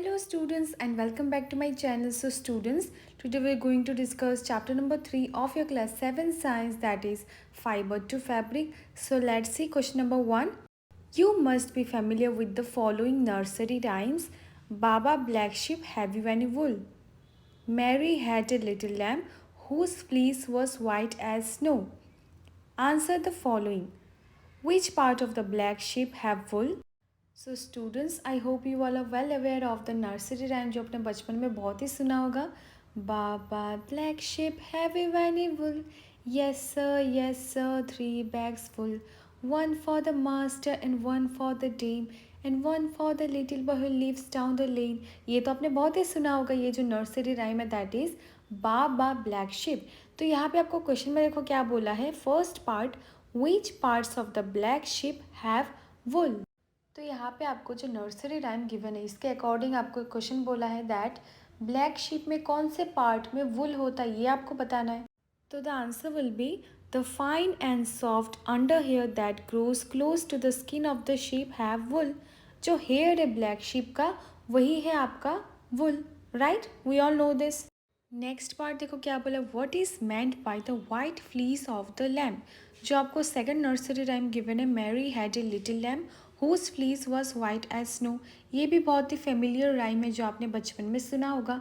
Hello students and welcome back to my channel. So students, today we are going to discuss chapter number 3 of your class 7 science, that is fiber to fabric. So let's see question number 1. You must be familiar with the following nursery rhymes. Baba black sheep, have you any wool? Mary had a little lamb whose fleece was white as snow. Answer the following. Which part of the black sheep have wool? So students, I hope you all are well aware of the nursery rhyme जो अपने बचपन में बहुत ही सुना होगा. Baa baa black sheep have you any wool? Yes sir 3 bags full. One for the master and one for the dame and one for the little boy who lives down the lane. ये तो आपने बहुत ही सुना होगा. ये जो nursery rhyme है that is Baba black ship. तो यहाँ पे आपको क्वेश्चन में देखो क्या बोला है. First part, which parts of the black sheep have wool. तो यहाँ पे आपको जो नर्सरी राइम गिवन है इसके अकॉर्डिंग आपको क्वेश्चन बोला है दैट ब्लैक शीप में कौन से पार्ट में वुल होता है ये आपको बताना है. तो the answer will be the fine and soft under hair that grows close to the skin of the sheep have wool. जो हेयर है ब्लैक शीप का वही है आपका wool. Right, we all know this. Next part देखो क्या बोला. What is meant by the white fleece of the lamb. जो आपको सेकंड नर्सरी राइम गिवन है, Mary had a little lamb whose fleece was white as snow. ये भी बहुत ही familiar rhyme है जो आपने बचपन में सुना होगा.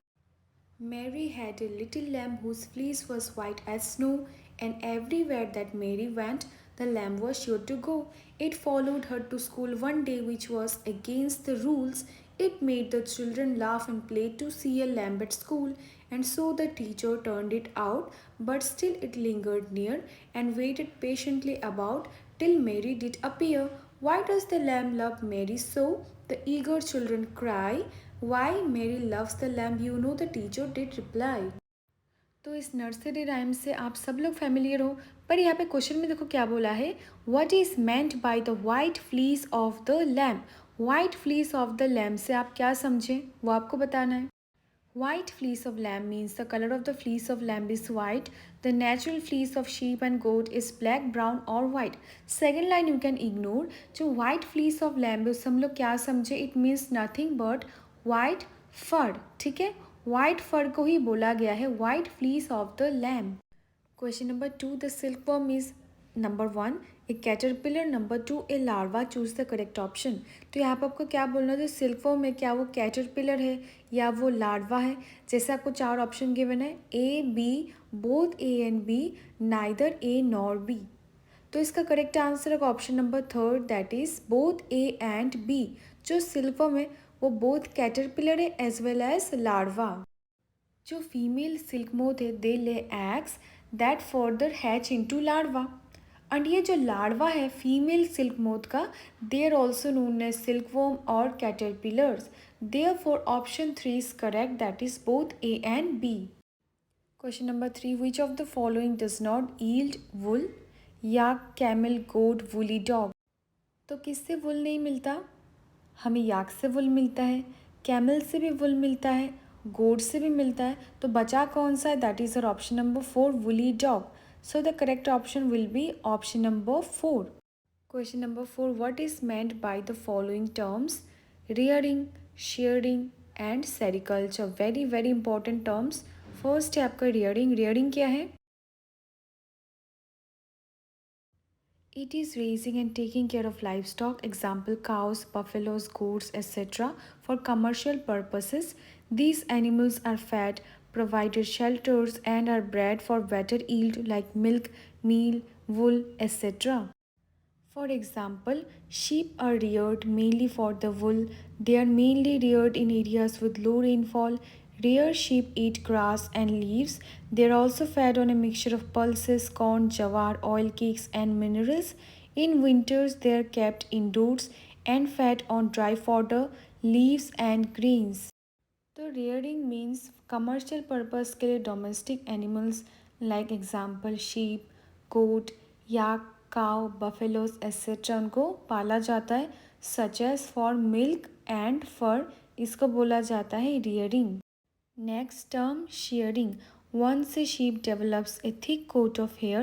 Mary had a little lamb whose fleece was white as snow, and everywhere that Mary went, the lamb was sure to go. It followed her to school one day, which was against the rules. It made the children laugh and play to see a lamb at school, and so the teacher turned it out, but still it lingered near and waited patiently about till Mary did appear. Why does the lamb love Mary so? The eager children cry. Why Mary loves the lamb, you know, the teacher did reply. तो इस nursery rhyme से आप सब लोग familiar हो, पर यहाँ पे क्वेश्चन में देखो क्या बोला है. What is meant by the white fleece of the lamp. White fleece of the lamp से आप क्या समझें वो आपको बताना है. White fleece of lamb means the color of the fleece of lamb is white. The natural fleece of sheep and goat is black, brown or white. Second line you can ignore. जो white fleece of lamb है उससे हम लोग क्या समझे. It means nothing but white fur. ठीक है, white fur को ही बोला गया है white fleece of the lamb. Question number 2. The silkworm is number 1 a caterpillar, number 2 a larva. Choose the correct option. तो यहाँ पर आपको क्या बोलना है. जो सिल्कवर्म है क्या वो कैटरपिलर है या वो लार्वा है. जैसे आपको 4 ऑप्शन गिवन है, A B, both A and B, neither A nor B. तो इसका करेक्ट आंसर है option number 3 that is both A and B. जो सिल्कवर्म है वो बोथ कैटरपिलर है एज वेल एज लार्वा. जो फीमेल सिल्क मोथ है they lay eggs that further hatch into larva. And ये जो लार्वा है फीमेल सिल्क मोथ का, they are also known as silkworm और caterpillars. Therefore option 3 is correct that is both A and B. Question number 3. Which of the following does not yield wool. Yak, camel, goat, woolly dog. तो किससे वुल नहीं मिलता. हमें याक से वुल मिलता है, camel से भी वुल मिलता है, गोट से भी मिलता है. तो बचा कौन सा है. That is our option number 4 woolly dog. So the correct option will be option number 4. Question number 4. What is meant by the following terms. Rearing, shearing and sericulture. Very very important terms. First है आपका rearing. Rearing क्या है. It is raising and taking care of livestock, example cows, buffaloes, goats, etc. for commercial purposes. These animals are fed, provided shelters and are bred for better yield like milk, meal, wool, etc. For example, sheep are reared mainly for the wool. They are mainly reared in areas with low rainfall. Rare sheep eat grass and leaves. They are also fed on a mixture of pulses, corn, jawar, oil cakes, and minerals. In winters, they are kept indoors and fed on dry fodder, leaves, and grains. तो rearing means commercial purpose के लिए domestic animals like example sheep, goat, yak, cow, buffaloes etc. उनको पाला जाता है such as for milk and fur. इसको बोला जाता है rearing. Next term shearing. Once a sheep develops a thick coat of hair,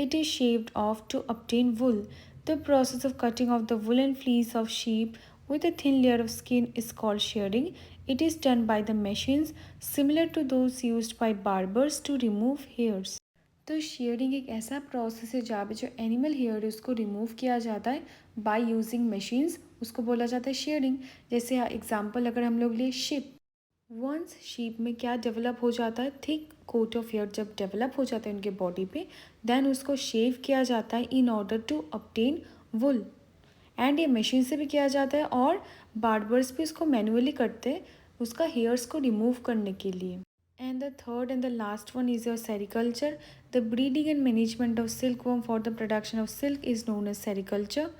it is shaved off to obtain wool. The process of cutting off the woolen fleece of sheep with a thin layer of skin is called shearing. It is done by the machines similar to those used by barbers to remove hairs. तो sharing एक ऐसा process है जहाँ पे जो animal hair है उसको remove किया जाता है बाय यूजिंग मशीन्स, उसको बोला जाता है शेयरिंग। जैसे एग्जांपल अगर हम लोग लिए शिप, वंस शीप में क्या डेवलप हो जाता है, थिक कोट ऑफ हेयर जब डेवलप हो जाता है उनके बॉडी पे, देन उसको शेव किया जाता है in order to obtain wool. And ये मशीन से भी किया जाता है और बार्बर्स भी उसको मैनुअली करते हैं उसका हेयर्स को रिमूव करने के लिए। And the third and the last one is your sericulture. The breeding and management of silk worm for the production of silk is known as sericulture.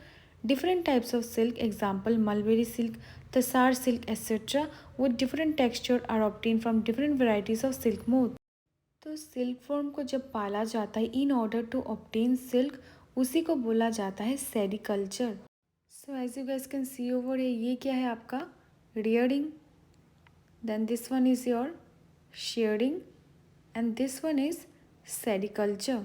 Different types of silk, example mulberry silk, tassar silk, etc., with different texture are obtained from different varieties of silk moth. तो silk worm को जब पाला जाता है in order to obtain silk, उसी को बोला जाता है sericulture. So as you guess can see over ये क्या है आपका rearing, then this one is your shearing and this one is sericulture.